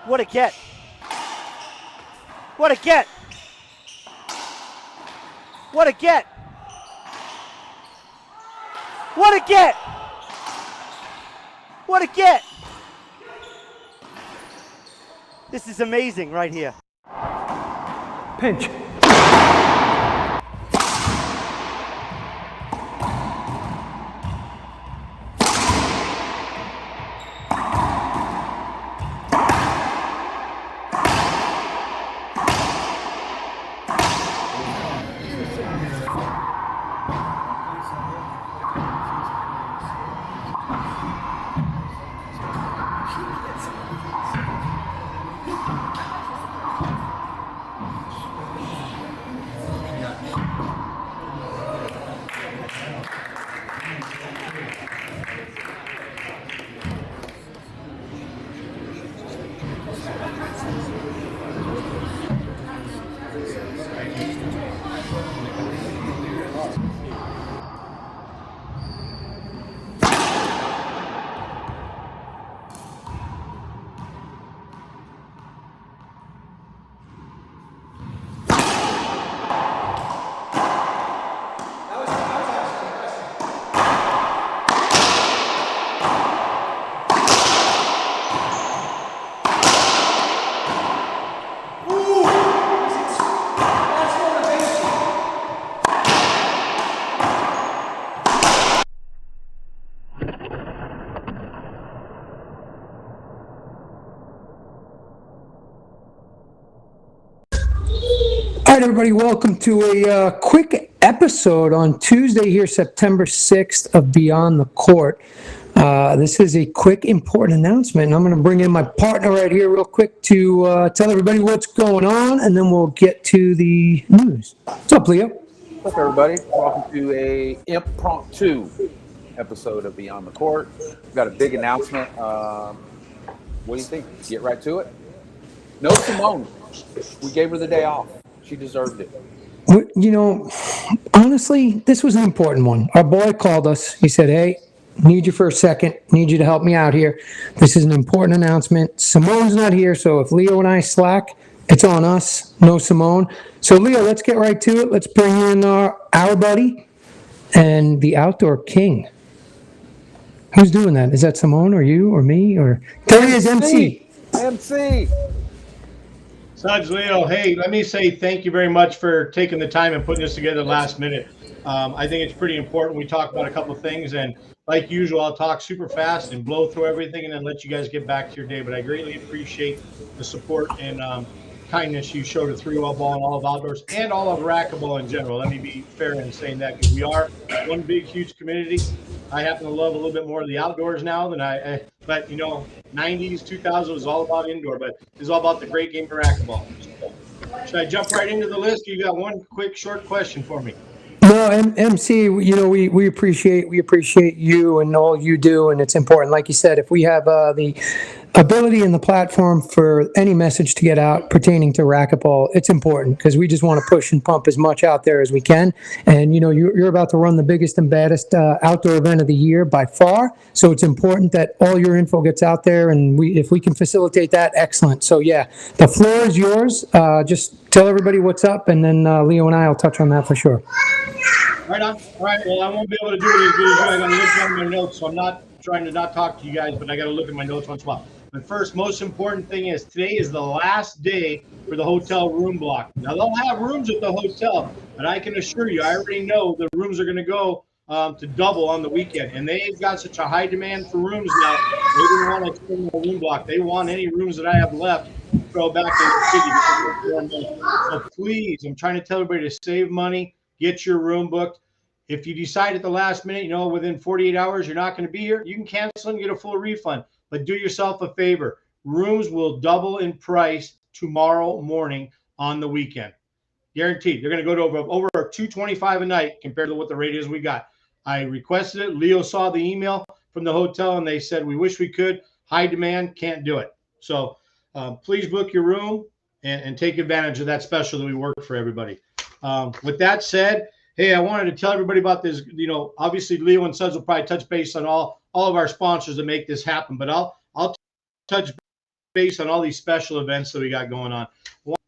What a get. What a get. What a get. What a get. What a get. This is amazing right here. Pinch. All right, everybody, welcome to a quick episode on Tuesday here, September 6th of Beyond the Court. This is a quick, important announcement, and I'm going to bring in my partner right here real quick to tell everybody what's going on, and then we'll get to the news. What's up, Leo? What's up, everybody? Welcome to a impromptu episode of Beyond the Court. We've got a big announcement. What do you think? Get right to it? No Simone. We gave her the day off. She deserved it. You know, honestly, this was an important one. Our boy called us. He said, hey, need you for a second. Need you to help me out here. This is an important announcement. Simone's not here, so if Leo and I slack, it's on us. No Simone. So, Leo, let's get right to it. Let's bring in our buddy and the outdoor king. Who's doing that? Is that Simone or you or me? Or there he is, MC. MC. Suds, Leo, hey, let me say thank you very much for taking the time and putting this together last minute. I think it's pretty important. We talk about a couple of things, and like usual, I'll talk super fast and blow through everything and then let you guys get back to your day. But I greatly appreciate the support and kindness you showed to 3-Well Ball and all of Outdoors and all of Racquetball in general. Let me be fair in saying that, because we are one big, huge community. I happen to love a little bit more of the outdoors now than but you know, 90s, 2000s was all about indoor, but it's all about the great game of racquetball. Should I jump right into the list? You got one quick, short question for me? No, MC, you know, we appreciate you and all you do, and it's important. Like you said, if we have the ability and the platform for any message to get out pertaining to racquetball, it's important because we just want to push and pump as much out there as we can. And, you know, you're about to run the biggest and baddest outdoor event of the year by far. So it's important that all your info gets out there. And if we can facilitate that, excellent. So, yeah, the floor is yours. Just tell everybody what's up, and then Leo and I will touch on that for sure. Right on. All right. Well, I won't be able to do it as good as you. I got to look down my notes, so I'm not trying to not talk to you guys, but I got to look at my notes once in a while. But first, most important thing is today is the last day for the hotel room block. Now, they'll have rooms at the hotel, but I can assure you, I already know the rooms are going to go to double on the weekend. And they've got such a high demand for rooms now, they don't want to extend the room block. They want any rooms that I have left to throw back in the city. So please, I'm trying to tell everybody to save money, get your room booked. If you decide at the last minute, within 48 hours, you're not going to be here, you can cancel and get a full refund. But do yourself a favor. Rooms will double in price tomorrow morning on the weekend. Guaranteed. They're going to go to over $225 a night compared to what the rate is we got. I requested it. Leo saw the email from the hotel, and they said, we wish we could. High demand, can't do it. So please book your room and take advantage of that special that we worked for everybody. With that said, hey, I wanted to tell everybody about this. Obviously, Leo and Suds will probably touch base on all of our sponsors to make this happen, but I'll touch base on all these special events that we got going on.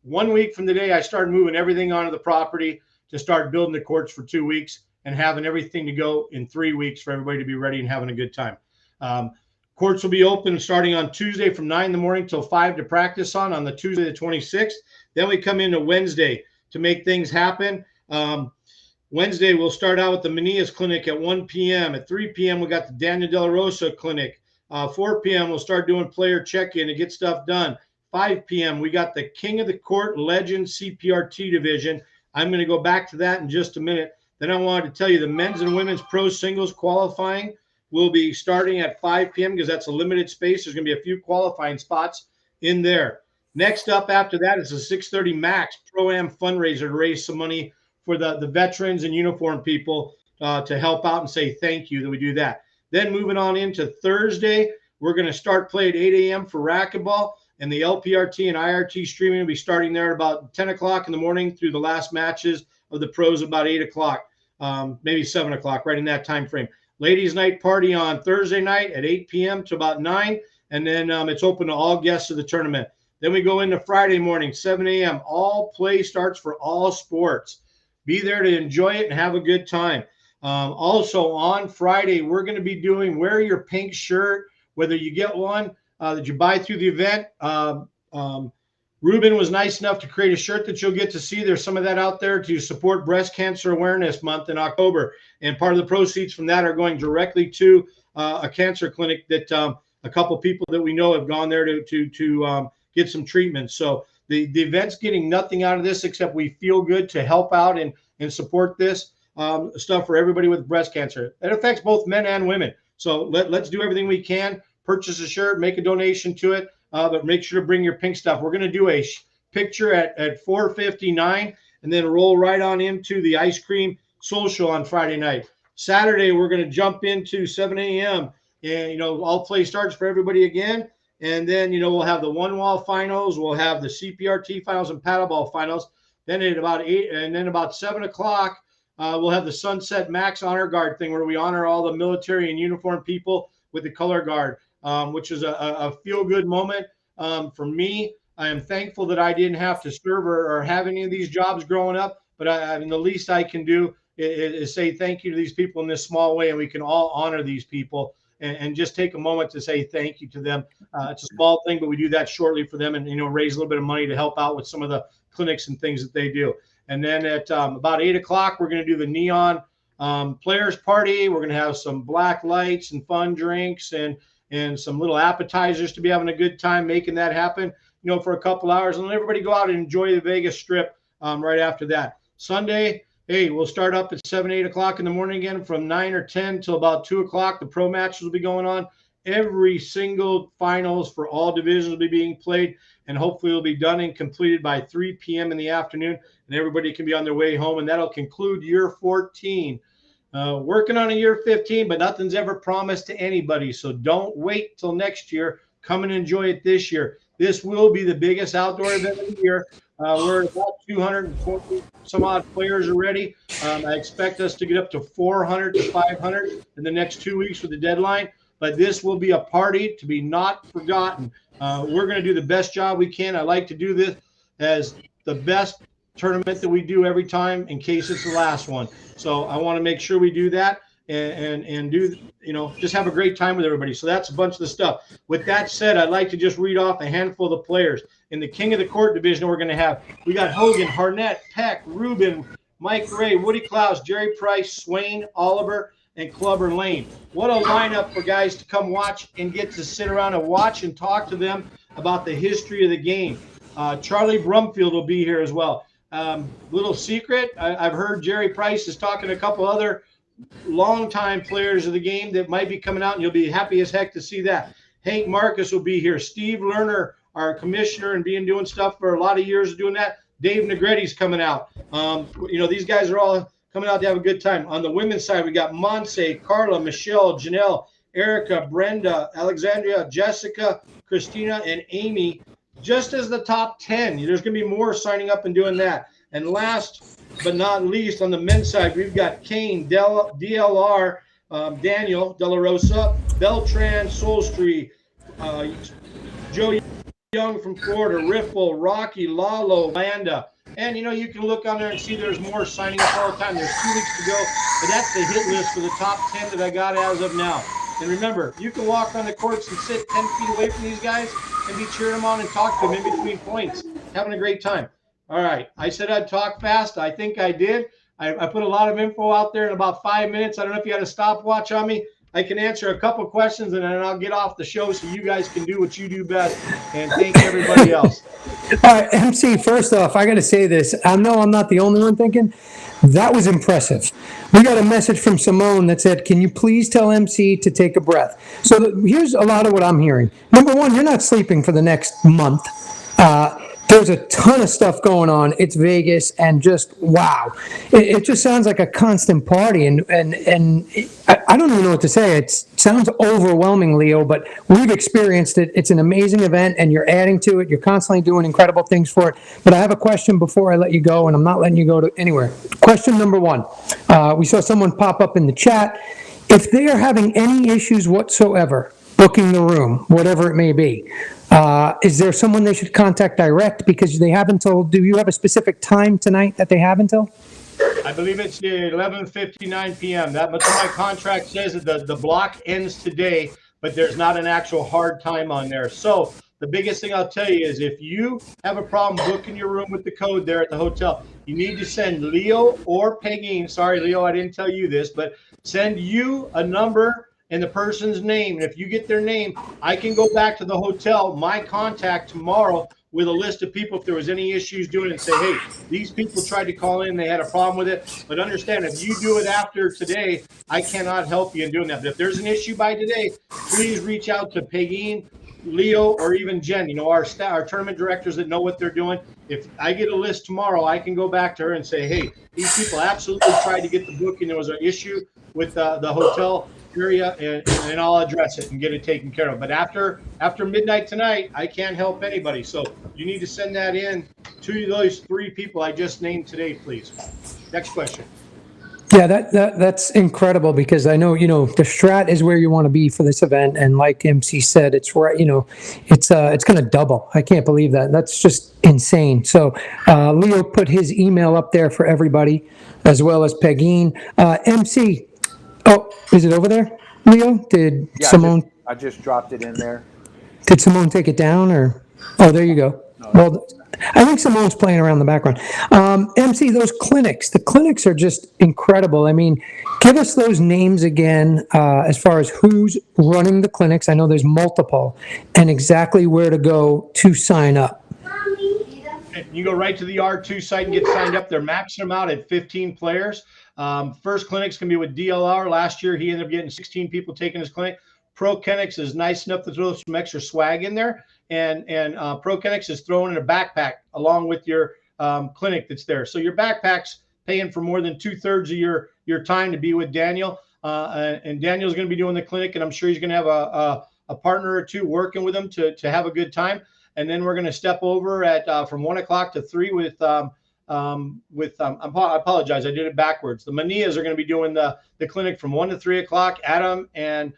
1 week from today, I started moving everything onto the property to start building the courts for 2 weeks and having everything to go in 3 weeks for everybody to be ready and having a good time. Courts will be open starting on Tuesday from 9 in the morning till 5 to practice on the Tuesday the 26th. Then we come into Wednesday to make things happen. Wednesday, we'll start out with the Manias Clinic at 1 p.m. At 3 p.m., we got the Daniel De La Rosa Clinic. 4 p.m., we'll start doing player check-in to get stuff done. 5 p.m., we got the King of the Court Legend CPRT division. I'm going to go back to that in just a minute. Then I wanted to tell you the men's and women's pro singles qualifying will be starting at 5 p.m. because that's a limited space. There's going to be a few qualifying spots in there. Next up after that is the 6:30 Max Pro-Am fundraiser to raise some money for the veterans and uniform people to help out and say thank you that we do that. Then moving on into Thursday, we're going to start play at 8 a.m. for racquetball, and the LPRT and IRT streaming will be starting there at about 10 o'clock in the morning through the last matches of the pros about 8 o'clock, maybe 7 o'clock, right in that time frame. Ladies' night party on Thursday night at 8 p.m. to about 9, and then it's open to all guests of the tournament. Then we go into Friday morning, 7 a.m. All play starts for all sports. Be there to enjoy it and have a good time. Also on Friday, we're going to be doing wear your pink shirt, whether you get one that you buy through the event. Ruben was nice enough to create a shirt that you'll get to see. There's some of that out there to support Breast Cancer Awareness Month in October. And part of the proceeds from that are going directly to a cancer clinic that a couple people that we know have gone there to get some treatment. So the event's getting nothing out of this except we feel good to help out and support this stuff for everybody with breast cancer. It affects both men and women. So let's do everything we can. Purchase a shirt, make a donation to it, but make sure to bring your pink stuff. We're going to do a picture at 4:59 and then roll right on into the ice cream social on Friday night. Saturday, we're going to jump into 7 a.m. and, all play starts for everybody again. And then, we'll have the one-wall finals. We'll have the CPRT finals and paddleball finals. Then at about 8 and then about 7 o'clock, we'll have the Sunset Max Honor Guard thing where we honor all the military and uniform people with the color guard, which is a feel-good moment for me. I am thankful that I didn't have to serve or have any of these jobs growing up, but the least I can do is say thank you to these people in this small way, and we can all honor these people and just take a moment to say thank you to them. It's a small thing, but we do that shortly for them and, raise a little bit of money to help out with some of the clinics and things that they do. And then at about 8 o'clock, we're going to do the neon players party. We're going to have some black lights and fun drinks and some little appetizers to be having a good time making that happen, for a couple hours. And let everybody go out and enjoy the Vegas Strip right after that. Sunday, hey, we'll start up at 7, 8 o'clock in the morning again from 9 or 10 till about 2 o'clock. The pro matches will be going on. Every single finals for all divisions will be being played, and hopefully it'll be done and completed by 3 p.m. in the afternoon, and everybody can be on their way home, and that'll conclude year 14. Working on a year 15, but nothing's ever promised to anybody, so don't wait till next year. Come and enjoy it this year. This will be the biggest outdoor event of the year. We're about 240 some odd players already. I expect us to get up to 400 to 500 in the next 2 weeks with the deadline. But this will be a party to be not forgotten. We're going to do the best job we can. I like to do this as the best tournament that we do every time in case it's the last one. So I want to make sure we do that and do, just have a great time with everybody. So that's a bunch of the stuff. With that said, I'd like to just read off a handful of the players. In the King of the Court division, we got Hogan, Harnett, Peck, Rubin, Mike Ray, Woody Klaus, Jerry Price, Swain, Oliver, and Clubber Lane. What a lineup for guys to come watch and get to sit around and watch and talk to them about the history of the game. Charlie Brumfield will be here as well. Little secret, I've heard Jerry Price is talking to a couple other longtime players of the game that might be coming out, and you'll be happy as heck to see that. Hank Marcus will be here. Steve Lerner, our commissioner, and doing stuff for a lot of years doing that. Dave Negretti's coming out. These guys are all coming out to have a good time. On the women's side, we got Monse, Carla, Michelle, Janelle, Erica, Brenda, Alexandria, Jessica, Christina, and Amy, just as the top 10. There's going to be more signing up and doing that. And last but not least, on the men's side, we've got Kane, DLR, Daniel De La Rosa, Beltran, Soulstreet, Joe Young from Florida, Riffle, Rocky, Lalo, Landa. And, you can look on there and see there's more signing up all the time. There's 2 weeks to go, but that's the hit list for the top 10 that I got as of now. And remember, you can walk on the courts and sit 10 feet away from these guys and be cheering them on and talk to them in between points, having a great time. All right. I said I'd talk fast. I think I did. I put a lot of info out there in about 5 minutes. I don't know if you had a stopwatch on me. I can answer a couple questions, and then I'll get off the show so you guys can do what you do best, and thank everybody else. All right, MC, first off, I got to say this. I know I'm not the only one thinking. That was impressive. We got a message from Simone that said, can you please tell MC to take a breath? So here's a lot of what I'm hearing. Number one, you're not sleeping for the next month. There's a ton of stuff going on. It's Vegas, and just wow. It just sounds like a constant party, and I don't even know what to say. It sounds overwhelming, Leo, but we've experienced it. It's an amazing event, and you're adding to it. You're constantly doing incredible things for it. But I have a question before I let you go, and I'm not letting you go to anywhere. Question number one. We saw someone pop up in the chat. If they are having any issues whatsoever booking the room, whatever it may be, is there someone they should contact direct, because they have until, do you have a specific time tonight that they have until? I believe it's 11:59 p.m. That's what my contract says. That the block ends today, but there's not an actual hard time on there. So the biggest thing I'll tell you is, if you have a problem booking your room with the code there at the hotel, you need to send Leo or Peggy. Sorry, Leo, I didn't tell you this, but send you a number and the person's name. And if you get their name, I can go back to the hotel, my contact tomorrow, with a list of people if there was any issues doing it, and say, hey, these people tried to call in, they had a problem with it. But understand, if you do it after today, I cannot help you in doing that. But if there's an issue by today, please reach out to Peggy, Leo, or even Jen, our tournament directors that know what they're doing. If I get a list tomorrow, I can go back to her and say, hey, these people absolutely tried to get the booking. There was an issue with the hotel area, and I'll address it and get it taken care of. But after midnight tonight, I can't help anybody. So you need to send that in to those 3 people I just named today, please. Next question. Yeah, that's incredible, because I know, the Strat is where you want to be for this event, and like MC said, it's right, it's going to double. I can't believe that. That's just insane. So Leo put his email up there for everybody, as well as Peggy. MC, oh, is it over there, Leo? Did Simone? I just dropped it in there. Did Simone take it down, or? Oh, there you go. No, well, I think Simone's playing around in the background. MC, those clinics, the clinics are just incredible. I mean, give us those names again, as far as who's running the clinics. I know there's multiple, and exactly where to go to sign up. You go right to the R2 site and get signed up. They're maxing them out at 15 players. First clinic's going to be with DLR. Last year, he ended up getting 16 people taking his clinic. ProKenix is nice enough to throw some extra swag in there. And ProKenix is throwing in a backpack along with your clinic that's there. So your backpack's paying for more than 2/3 of your time to be with Daniel. And Daniel's going to be doing the clinic, and I'm sure he's going to have a partner or 2 working with him to have a good time. And then we're going to step over at from 1 o'clock to 3 with I apologize, I did it backwards. The Manias are going to be doing the clinic from 1 to 3 o'clock. Adam and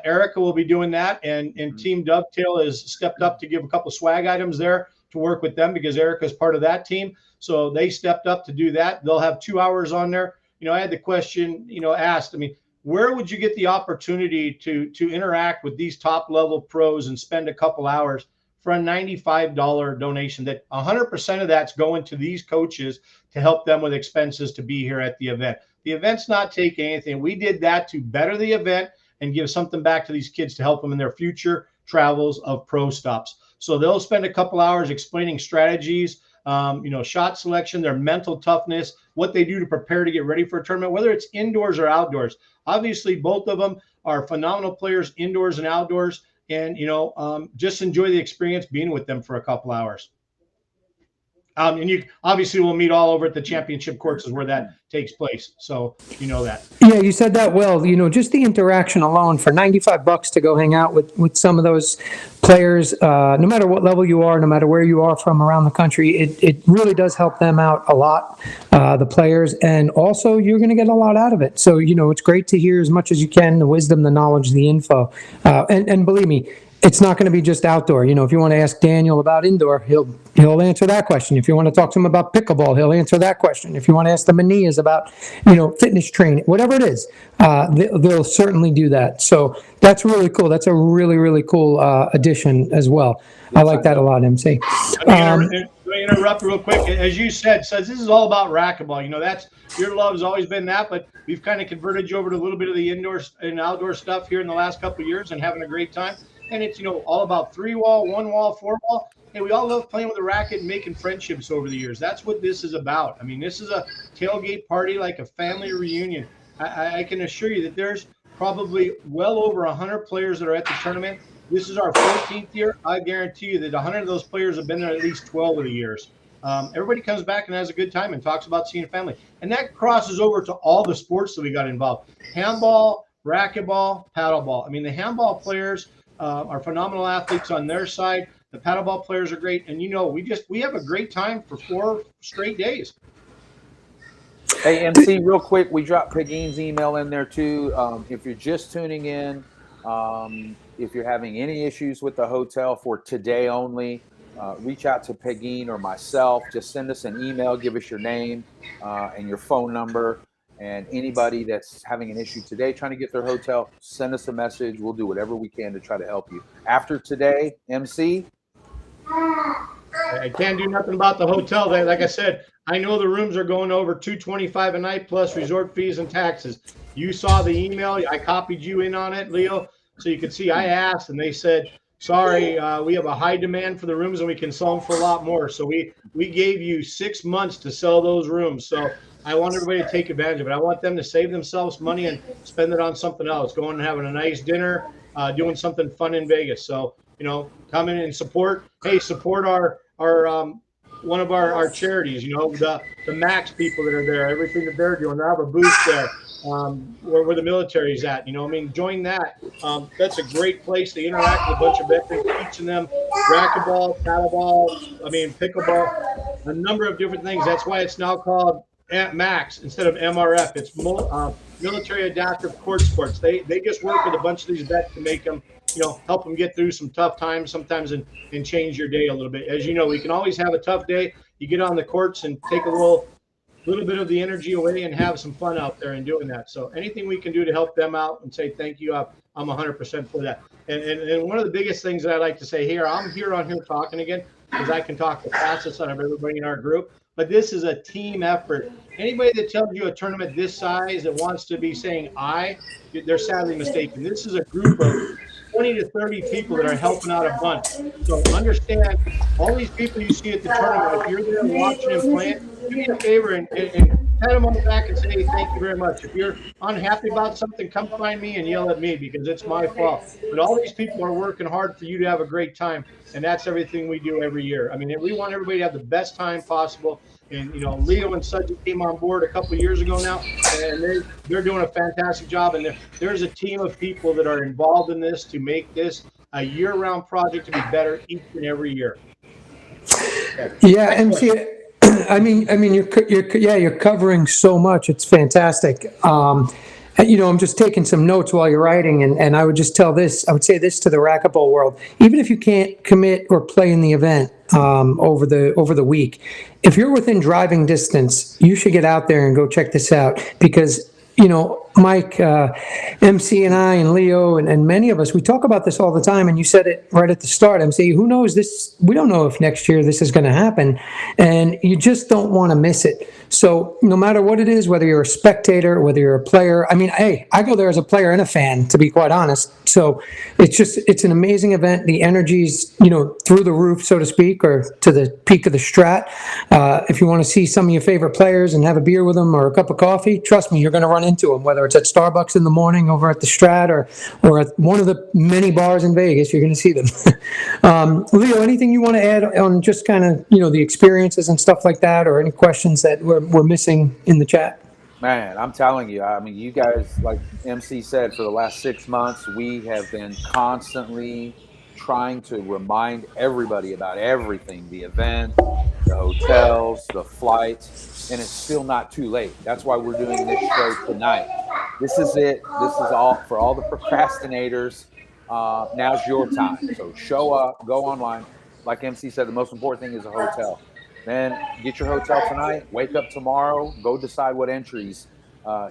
Erica will be doing that, and Team Dovetail has stepped up to give a couple swag items there to work with them, because Erica's part of that team. So they stepped up to do that. They'll have 2 hours on there. I had the question, asked, where would you get the opportunity to interact with these top level pros and spend a couple hours for a $95 donation? That 100% of that's going to these coaches to help them with expenses to be here at the event. The event's not taking anything. We did that to better the event and give something back to these kids to help them in their future travels of pro stops. So they'll spend a couple hours explaining strategies shot selection, their mental toughness, what they do to prepare to get ready for a tournament, whether it's indoors or outdoors. Obviously, both of them are phenomenal players indoors and outdoors. And, just enjoy the experience being with them for a couple hours. And you obviously will meet all over at the championship courts is where that takes place. So you know that. Yeah, you said that well. Just the interaction alone for $95 to go hang out with some of those players, no matter what level you are, no matter where you are from around the country, it really does help them out a lot, the players, and also you're going to get a lot out of it. So, it's great to hear as much as you can, the wisdom, the knowledge, the info. And believe me, it's not going to be just outdoor. If you want to ask Daniel about indoor, he'll answer that question. If you want to talk to him about pickleball, he'll answer that question. If you want to ask the Manias about, fitness training, whatever it is, they'll certainly do that. So that's really cool. That's a really, really cool addition as well. I like that a lot, MC. Let me interrupt real quick. As you said, this is all about racquetball. That's your love has always been that, but we've kind of converted you over to a little bit of the indoor and outdoor stuff here in the last couple of years and having a great time. And it's, all about 3-wall, 1-wall, 4-wall. And we all love playing with a racket and making friendships over the years. That's what this is about. I mean, this is a tailgate party, like a family reunion. I can assure you that there's probably well over 100 players that are at the tournament. This is our 14th year. I guarantee you that 100 of those players have been there at least 12 of the years. Everybody comes back and has a good time and talks about seeing family. And that crosses over to all the sports that we got involved. Handball, racquetball, paddleball. I mean, the handball players are phenomenal athletes on their side. The paddleball players are great. And, we have a great time for 4 straight days. Hey, MC, real quick, we dropped Pegin's email in there too. If you're just tuning in, if you're having any issues with the hotel for today only, reach out to Pegin or myself. Just send us an email, give us your name and your phone number. And anybody that's having an issue today trying to get their hotel, send us a message. We'll do whatever we can to try to help you. After today, MC? I can't do nothing about the hotel. Like I said, I know the rooms are going over $225 a night plus resort fees and taxes. You saw the email. I copied you in on it, Leo, so you could see I asked, and they said, sorry, we have a high demand for the rooms, and we can sell them for a lot more. So we gave you 6 months to sell those rooms. So I want everybody to take advantage of it. I want them to save themselves money and spend it on something else, going and having a nice dinner, doing something fun in Vegas. So, come in and support. Hey, support our one of our charities, the Max people that are there, everything that they're doing. They have a booth there where the military's at. Join that. That's a great place to interact with a bunch of veterans, teaching them racquetball, paddleball, pickleball, a number of different things. That's why it's now called Max instead of MRF. It's military adaptive court sports. They just work with a bunch of these vets to make them, help them get through some tough times sometimes and change your day a little bit. As you know, we can always have a tough day. You get on the courts and take a little bit of the energy away and have some fun out there in doing that. So anything we can do to help them out and say thank you, I'm 100% for that. And one of the biggest things that I like to say here, I'm here talking again because I can talk the fastest out of everybody in our group. But this is a team effort. Anybody that tells you a tournament this size that wants to be saying they're sadly mistaken. This is a group of 20 to 30 people that are helping out a bunch. So understand, all these people you see at the tournament, if you're there watching and playing, do me a favor and pat them on the back and say thank you very much. If you're unhappy about something, come find me and yell at me because it's my fault. But all these people are working hard for you to have a great time, and that's everything we do every year. We want everybody to have the best time possible. And, Leo and Sudge came on board a couple of years ago now, and they're doing a fantastic job. And there's a team of people that are involved in this to make this a year-round project to be better each and every year. Yeah, MC. You're covering so much. It's fantastic. I'm just taking some notes while you're writing, and I would just say this to the racquetball world. Even if you can't commit or play in the event over the week, if you're within driving distance, you should get out there and go check this out because, Mike, MC and I and Leo and many of us, we talk about this all the time, and you said it right at the start, MC, who knows this? We don't know if next year this is going to happen, and you just don't want to miss it. So no matter what it is, whether you're a spectator, whether you're a player, I mean, hey, I go there as a player and a fan, to be quite honest. So it's an amazing event. The energy's, through the roof, so to speak, or to the peak of the Strat. If you want to see some of your favorite players and have a beer with them or a cup of coffee, trust me, you're going to run into them, whether it's at Starbucks in the morning, over at the Strat, or at one of the many bars in Vegas, you're going to see them. Leo, anything you want to add on just kind of, the experiences and stuff like that, or any questions that we're missing in the chat? Man, I'm telling you, I mean, you guys, like MC said, for the last 6 months, we have been constantly trying to remind everybody about everything, the event, the hotels, the flights, and it's still not too late. That's why we're doing this show tonight. This is it. This is all for all the procrastinators. Now's your time. So show up, go online. Like MC said, the most important thing is a hotel. Then get your hotel tonight, wake up tomorrow, go decide what entries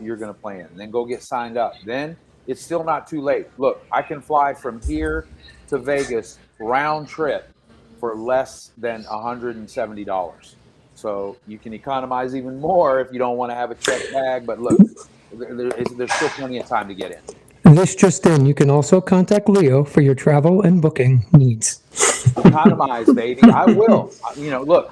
you're going to play in. Then go get signed up. Then it's still not too late. Look, I can fly from here to Vegas round trip for less than $170. So you can economize even more if you don't want to have a check bag. But look, there's still plenty of time to get in. This just in, you can also contact Leo for your travel and booking needs. Economize, baby. I will. Look,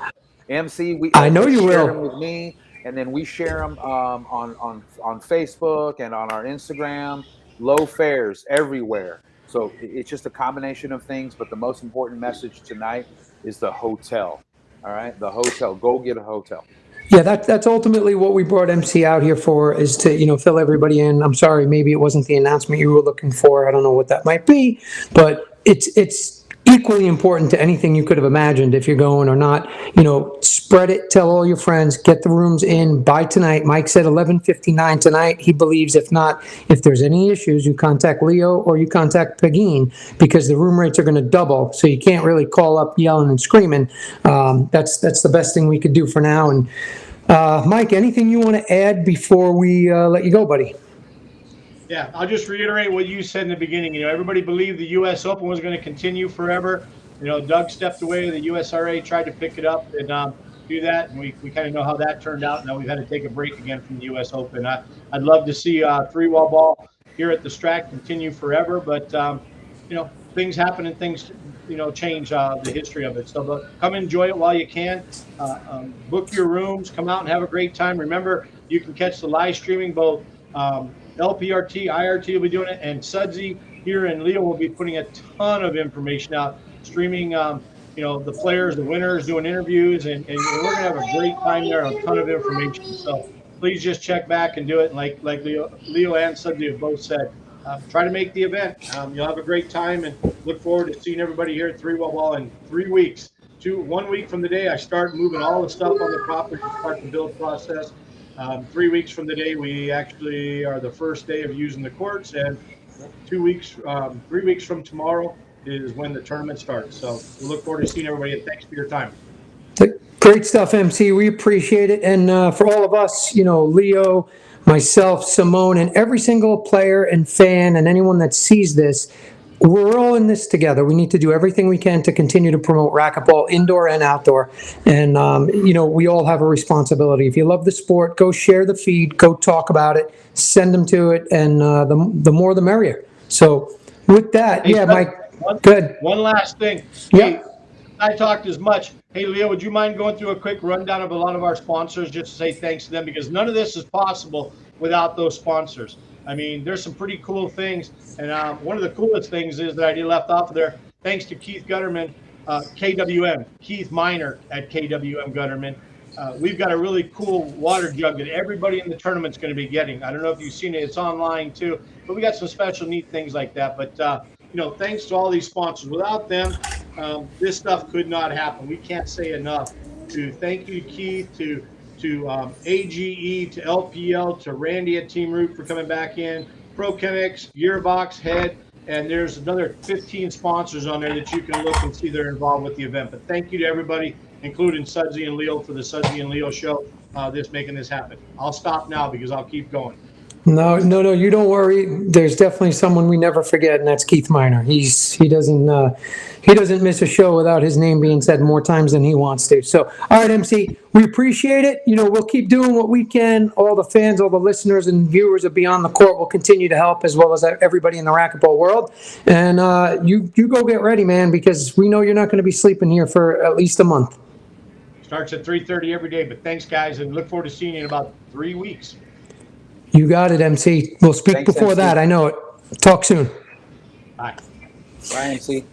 MC, I know you share will. them with me, and then we share them on Facebook and on our Instagram. Low fares everywhere. So it's just a combination of things. But the most important message tonight is the hotel. All right, the hotel. Go get a hotel. Yeah, that's ultimately what we brought MC out here for, is to, fill everybody in. I'm sorry, maybe it wasn't the announcement you were looking for. I don't know what that might be, but it's equally important to anything you could have imagined if you're going or not. Spread it, tell all your friends, get the rooms in by tonight. Mike said 11:59 tonight. He believes if there's any issues, you contact Leo or you contact Pegeen, because the room rates are going to double. So you can't really call up yelling and screaming. That's the best thing we could do for now. And Mike, anything you want to add before we let you go, buddy? Yeah, I'll just reiterate what you said in the beginning. Everybody believed the U.S. Open was going to continue forever. Doug stepped away. The USRA tried to pick it up and do that, and we kind of know how that turned out. Now we've had to take a break again from the U.S. Open. I'd love to see three-wall ball here at the Strat continue forever, but things happen and things change the history of it. So come enjoy it while you can. Book your rooms. Come out and have a great time. Remember, you can catch the live streaming both. LPRT, IRT will be doing it, and Sudsy here and Leo will be putting a ton of information out, streaming, the players, the winners, doing interviews, and we're going to have a great time there, a ton of information. So please just check back and do it. And like Leo and Sudsy have both said, try to make the event. You'll have a great time, and look forward to seeing everybody here at Three-Wall Ball in 3 weeks. 1 week from the day I start moving all the stuff on the property to start the build process. 3 weeks from the day we actually are the first day of using the courts, and 3 weeks from tomorrow is when the tournament starts. So we look forward to seeing everybody, and thanks for your time. Great stuff, MC. We appreciate it. And for all of us, Leo, myself, Simone, and every single player and fan and anyone that sees this, we're all in this together. We need to do everything we can to continue to promote racquetball, indoor and outdoor. And, we all have a responsibility. If you love the sport, go share the feed, go talk about it, send them to it, and the more the merrier. So with that, Hey, Mike, good. One last thing. Yeah. Hey, I talked as much. Hey, Leo, would you mind going through a quick rundown of a lot of our sponsors just to say thanks to them? Because none of this is possible without those sponsors. I mean, there's some pretty cool things. And one of the coolest things is that I did left off of there, thanks to Keith Gutterman, KWM, Keith Minor at KWM Gutterman. We've got a really cool water jug that everybody in the tournament's going to be getting. I don't know if you've seen it. It's online too. But we got some special neat things like that. But, thanks to all these sponsors. Without them, this stuff could not happen. We can't say enough to thank you, Keith, to AGE, to LPL, to Randy at Team Root for coming back in, ProChemics, Gearbox, Head, and there's another 15 sponsors on there that you can look and see they're involved with the event. But thank you to everybody, including Sudsy and Leo for the Sudsy and Leo show, making this happen. I'll stop now because I'll keep going. No, you don't worry. There's definitely someone we never forget, and that's Keith Miner. He doesn't miss a show without his name being said more times than he wants to. So, all right, MC, we appreciate it. We'll keep doing what we can. All the fans, all the listeners and viewers of Beyond the Court will continue to help, as well as everybody in the racquetball world. And you go get ready, man, because we know you're not going to be sleeping here for at least a month. Starts at 3:30 every day. But thanks, guys, and look forward to seeing you in about 3 weeks. You got it, MC. We'll speak Thanks, before MC. that. I know it. Talk soon. Bye. Bye, MC.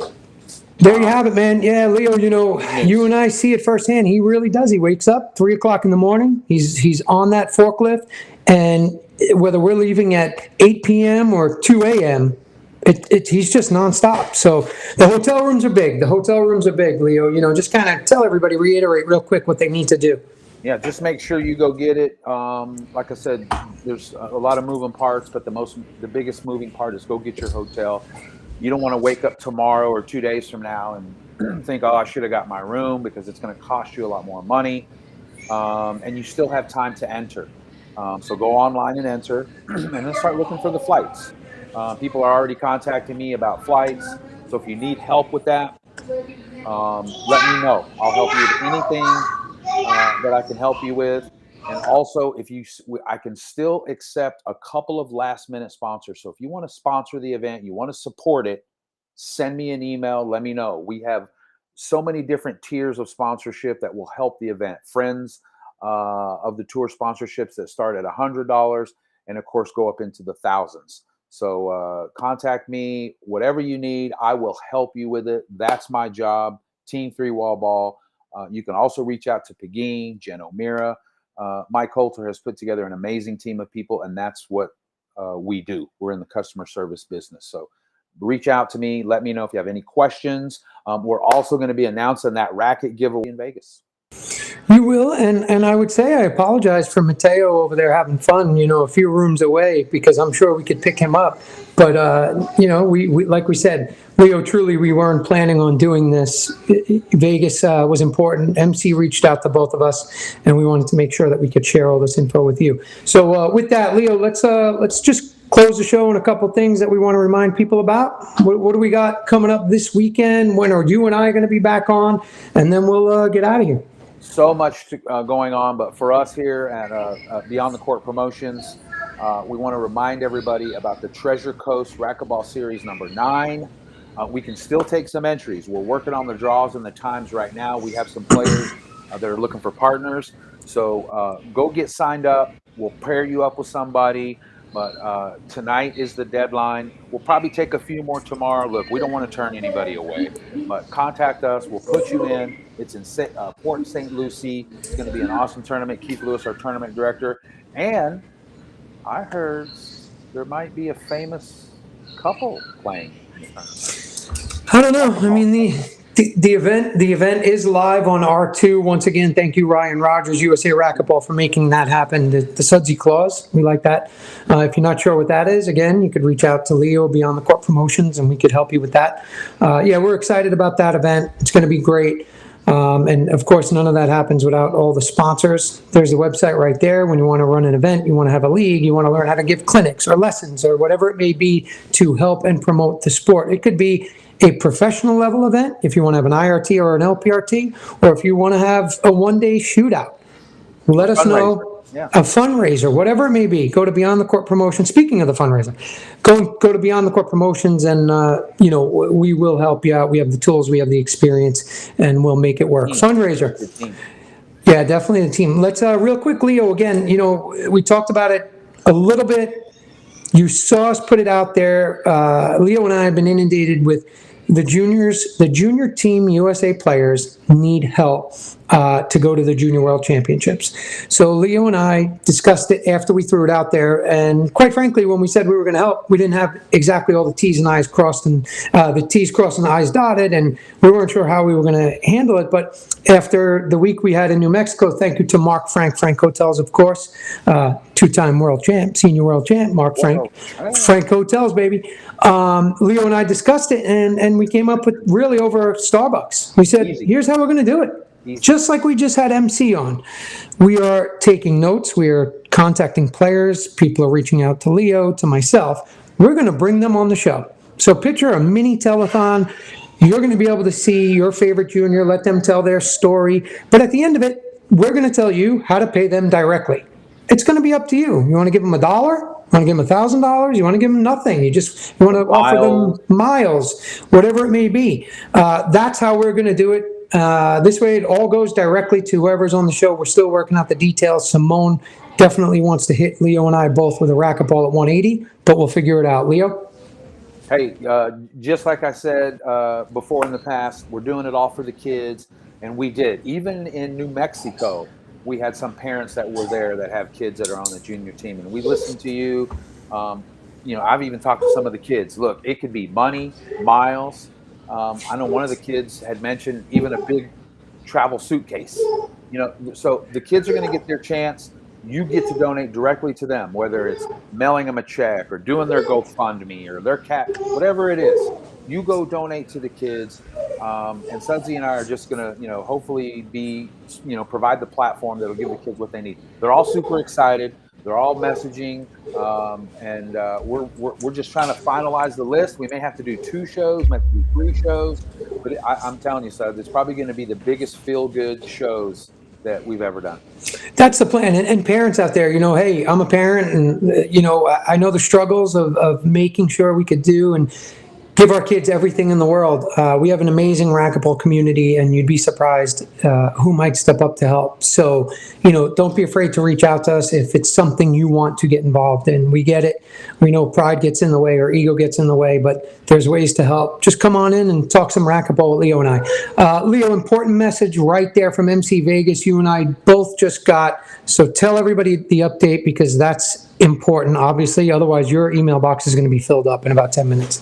There you have it, man. Yeah, Leo, you and I see it firsthand. He really does. He wakes up 3 o'clock in the morning. He's on that forklift. And whether we're leaving at 8 p.m. or 2 a.m., he's just nonstop. So the hotel rooms are big. Leo. Just kind of tell everybody, reiterate real quick what they need to do. Yeah, just make sure you go get it. Like I said, there's a lot of moving parts, but the biggest moving part is go get your hotel. You don't want to wake up tomorrow or 2 days from now and think, I should have got my room, because it's going to cost you a lot more money. And you still have time to enter. So go online and enter, and then start looking for the flights. People are already contacting me about flights. So if you need help with that, let me know. I'll help you with anything that I can help you with. And also, I can still accept a couple of last-minute sponsors. So if you want to sponsor the event, you want to support it, send me an email. Let me know. We have so many different tiers of sponsorship that will help the event. Friends of the tour sponsorships that start at $100 and, of course, go up into the thousands. So contact me. Whatever you need, I will help you with it. That's my job. Team 3 Wall Ball. You can also reach out to Pegeen, Jen O'Meara. Mike Holter has put together an amazing team of people, and that's what we do. We're in the customer service business. So reach out to me. Let me know if you have any questions. We're also going to be announcing that racket giveaway in Vegas. You will, and I would say I apologize for Mateo over there having fun, a few rooms away, because I'm sure we could pick him up. But, we like we said, Leo, truly, we weren't planning on doing this. Vegas was important. MC reached out to both of us, and we wanted to make sure that we could share all this info with you. So with that, Leo, let's just close the show on a couple things that we want to remind people about. What do we got coming up this weekend? When are you and I going to be back on? And then we'll get out of here. So much going on, but for us here at Beyond the Court Promotions, we want to remind everybody about the Treasure Coast Racquetball Series number 9. We can still take some entries. We're working on the draws and the times right now. We have some players that are looking for partners. So go get signed up. We'll pair you up with somebody. But tonight is the deadline. We'll probably take a few more tomorrow. Look, we don't want to turn anybody away. But contact us. We'll put you in. It's in Port St. Lucie. It's going to be an awesome tournament. Keith Lewis, our tournament director. And I heard there might be a famous couple playing. I don't know. I mean, the event is live on R2. Once again, thank you, Ryan Rogers, USA Racquetball, for making that happen. The Sudsy Clause, we like that. If you're not sure what that is, again, you could reach out to Leo Beyond the Court Promotions, and we could help you with that. We're excited about that event. It's going to be great. And of course, none of that happens without all the sponsors. There's the website right there. When you want to run an event, you want to have a league, you want to learn how to give clinics or lessons or whatever it may be to help and promote the sport. It could be a professional level event if you want to have an IRT or an LPRT, or if you want to have a one-day shootout. Let us know. Yeah. A fundraiser, whatever it may be. Go to Beyond the Court Promotions. Speaking of the fundraiser, go to Beyond the Court Promotions, and we will help you out. We have the tools, we have the experience, and we'll make it work. Fundraiser. Yeah, definitely the team. Let's real quick, Leo. Again, we talked about it a little bit. You saw us put it out there. Leo and I have been inundated with the juniors. The junior team USA players need help to go to the Junior World Championships. So Leo and I discussed it after we threw it out there, and quite frankly, when we said we were going to help, we didn't have exactly all the T's and I's crossed, and the T's crossed and the I's dotted, and we weren't sure how we were going to handle it. But after the week we had in New Mexico, thank you to Mark Frank Hotels, of course, two-time world champ, senior world champ, Mark Frank Hotels, baby. Leo and I discussed it, and we came up with really over Starbucks. We said, here's how we're going to do it. just like we just had MC on. We are taking notes. We are contacting players. People are reaching out to Leo, to myself. We're going to bring them on the show. So picture a mini telethon. You're going to be able to see your favorite junior, let them tell their story. But at the end of it, we're going to tell you how to pay them directly. It's going to be up to you. You want to give them $1? You want to give them $1,000? You want to give them nothing? You want to offer them miles, whatever it may be. That's how we're going to do it. This way, it all goes directly to whoever's on the show. We're still working out the details. Simone definitely wants to hit Leo and I both with a racquetball at 180, but we'll figure it out. Leo? Hey, just like I said before in the past, we're doing it all for the kids, and we did. Even in New Mexico, we had some parents that were there that have kids that are on the junior team, and we listened to you. I've even talked to some of the kids. Look, it could be money, miles. I know one of the kids had mentioned even a big travel suitcase. So the kids are going to get their chance. You get to donate directly to them, whether it's mailing them a check or doing their GoFundMe or their cat, whatever it is. You go donate to the kids, and Sudsy and I are just going to, hopefully provide the platform that will give the kids what they need. They're all super excited. They're all messaging, and we're just trying to finalize the list. We may have to do 2 shows, maybe 3 shows, but I'm telling you, Suds, it's probably going to be the biggest feel-good shows that we've ever done. That's the plan. And parents out there, hey, I'm a parent, and I know the struggles of making sure we could do and give our kids everything in the world. We have an amazing racquetball community, and you'd be surprised who might step up to help. So, don't be afraid to reach out to us if it's something you want to get involved in. We get it. We know pride gets in the way or ego gets in the way, but there's ways to help. Just come on in and talk some racquetball with Leo and I. Leo, important message right there from MC Vegas. You and I both just got. So tell everybody the update, because that's important, obviously. Otherwise, your email box is going to be filled up in about 10 minutes.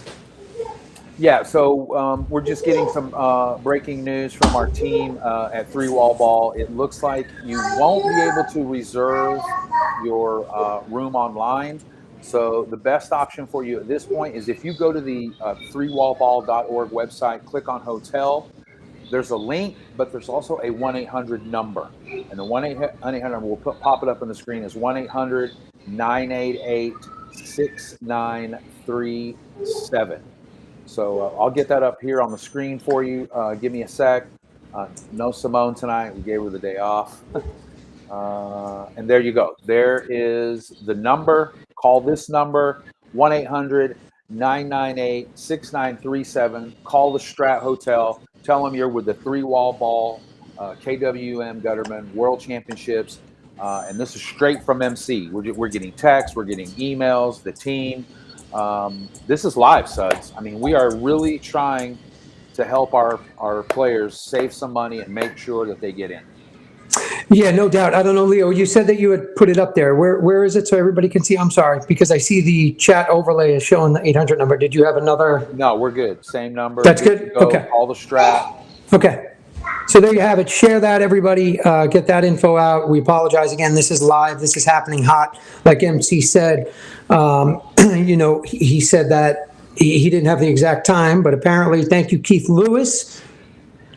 Yeah, so we're just getting some breaking news from our team at 3 Wall Ball. It looks like you won't be able to reserve your room online. So the best option for you at this point is if you go to the 3wallball.org website, click on hotel. There's a link, but there's also a 1-800 number. And the 1-800 number, we'll pop it up on the screen, is 1-800-988-6937. So I'll get that up here on the screen for you. Give me a sec. No Simone tonight. We gave her the day off. And there you go. There is the number. Call this number, 1-800-998-6937. Call the Strat Hotel. Tell them you're with the 3 Wall Ball, KWM Gutterman World Championships. And this is straight from MC. We're getting texts. We're getting emails. The team. This is live, Suds. I mean, we are really trying to help our players save some money and make sure that they get in. Yeah, no doubt. I don't know, Leo, you said that you had put it up there. Where is it so everybody can see? I'm sorry, because I see the chat overlay is showing the 800 number. Did you have another? No, we're good. Same number. That's good? Okay. Call the Strat. Okay. So there you have it. Share that, everybody. Get that info out. We apologize again. This is live. This is happening hot. Like MC said, he said that he didn't have the exact time, but apparently, thank you, Keith Lewis,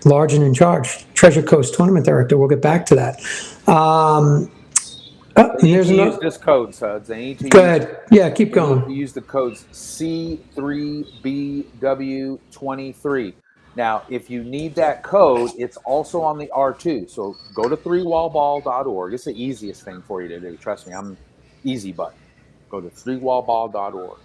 large and in charge, Treasure Coast Tournament Director. We'll get back to that. Use this code, Suds. They need to go ahead. Yeah, keep going. Use the codes C3BW23. Now, if you need that code, it's also on the R2. So go to 3wallball.org. It's the easiest thing for you to do. Trust me, I'm easy button. Go to 3wallball.org.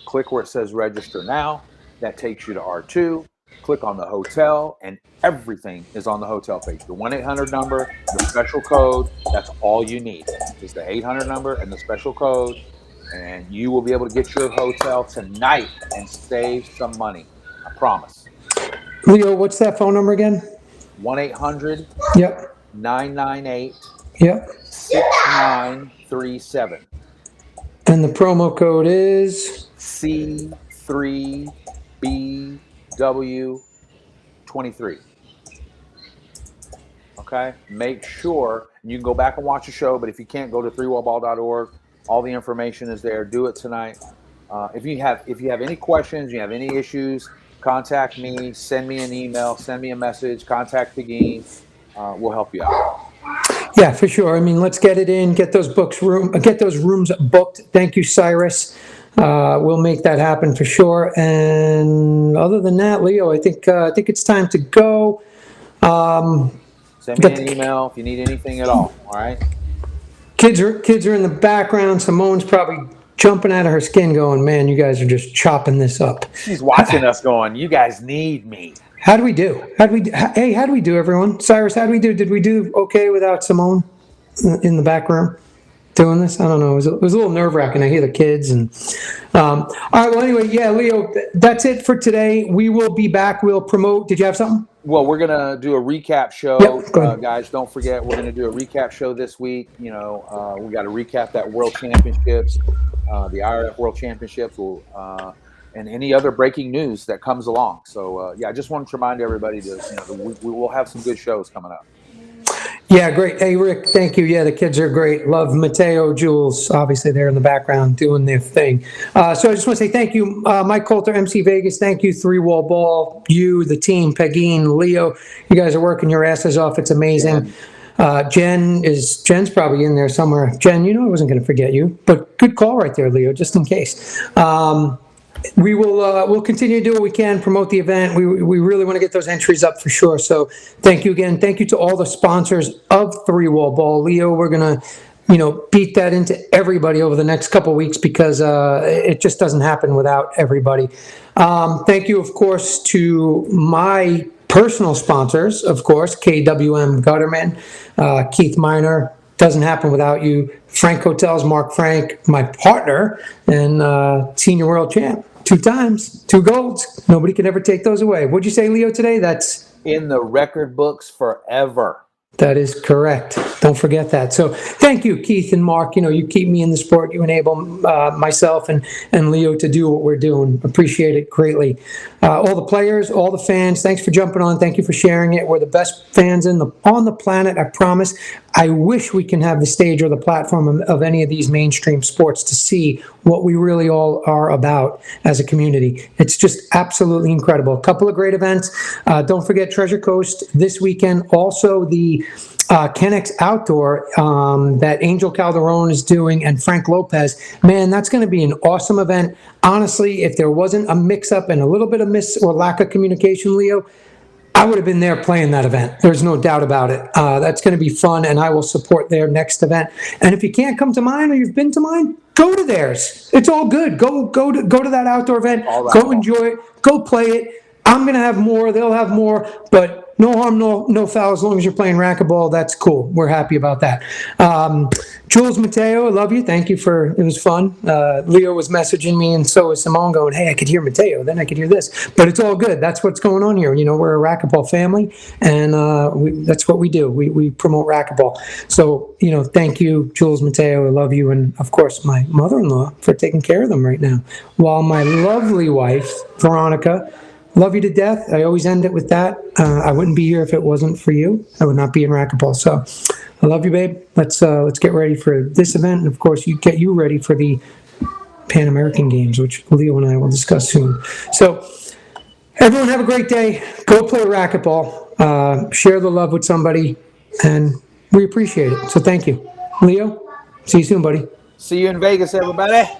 Click where it says register now. That takes you to R2. Click on the hotel, and everything is on the hotel page. The 1-800 number, the special code, that's all you need. Is the 800 number and the special code, and you will be able to get your hotel tonight and save some money. I promise. Leo, what's that phone number again? 1-800 Yep. 998 Yep. 6937. And the promo code is C3BW23. Okay, make sure you can go back and watch the show, but if you can't, go to 3wallball.org. All the information is there. Do it tonight. If you have any questions, you have any issues, contact me, send me an email, send me a message, contact Pegeen. We'll help you out. Yeah, for sure. I mean, let's get it in, get those rooms booked. Thank you, Cyrus. We'll make that happen for sure. And other than that, Leo, I think it's time to go. Send me an email if you need anything at all. All right. Kids are in the background. Simone's probably jumping out of her skin, going, "Man, you guys are just chopping this up." She's watching us, going, "You guys need me." How do we do? Hey, how do we do, everyone? Cyrus, how do we do? Did we do okay without Simone in the back room doing this? I don't know. It was a little nerve-wracking. I hear the kids. And all right, well, anyway, yeah, Leo, that's it for today. We will be back. We'll promote. Did you have something? Well, we're going to do a recap show. Yep, go ahead. Guys, don't forget, we're going to do a recap show this week. We got to recap that World Championships, the IRF World Championships. And any other breaking news that comes along. So, I just wanted to remind everybody we will have some good shows coming up. Yeah, great. Hey, Rick, thank you. Yeah, the kids are great. Love Mateo, Jules, obviously they're in the background doing their thing. So I just want to say thank you, Mike Coulter, MC Vegas. Thank you, Three Wall Ball, you, the team, Pegeen, Leo. You guys are working your asses off. It's amazing. Jen's probably in there somewhere. Jen, I wasn't going to forget you, but good call right there, Leo, just in case. We will we'll continue to do what we can, promote the event. We really want to get those entries up for sure. So thank you again. Thank you to all the sponsors of Three Wall Ball. Leo, we're going to beat that into everybody over the next couple of weeks because it just doesn't happen without everybody. Thank you, of course, to my personal sponsors, of course, KWM Gutterman, Keith Miner. Doesn't happen without you. Frank Hotels, Mark Frank, my partner and senior world champ. 2 times, 2 golds. Nobody can ever take those away. What'd you say, Leo, today? That's in the record books forever. That is correct. Don't forget that. So thank you, Keith and Mark. You keep me in the sport. You enable myself and Leo to do what we're doing. Appreciate it greatly. All the players, all the fans, thanks for jumping on. Thank you for sharing it. We're the best fans on the planet, I promise. I wish we can have the stage or the platform of any of these mainstream sports to see what we really all are about as a community. It's just absolutely incredible. A couple of great events. Don't forget Treasure Coast this weekend. Also the Kennex Outdoor that Angel Calderon is doing and Frank Lopez. Man, that's going to be an awesome event. Honestly, if there wasn't a mix-up and a little bit of miss or lack of communication, Leo, I would have been there playing that event. There's no doubt about it. That's going to be fun, and I will support their next event. And if you can't come to mine or you've been to mine, go to theirs. It's all good. Go to that outdoor event. Go enjoy it. Go play it. I'm going to have more. They'll have more. But no harm, no foul. As long as you're playing racquetball, that's cool. We're happy about that. Jules Mateo, I love you. Thank you it was fun. Leo was messaging me, and so was Simone going, hey, I could hear Mateo. Then I could hear this. But it's all good. That's what's going on here. We're a racquetball family, and that's what we do. We promote racquetball. So, thank you, Jules Mateo. I love you. And, of course, my mother-in-law for taking care of them right now. While my lovely wife, Veronica, love you to death. I always end it with that. I wouldn't be here if it wasn't for you. I would not be in racquetball. So I love you, babe. Let's get ready for this event. And, of course, get you ready for the Pan American Games, which Leo and I will discuss soon. So everyone have a great day. Go play racquetball. Share the love with somebody. And we appreciate it. So thank you. Leo, see you soon, buddy. See you in Vegas, everybody.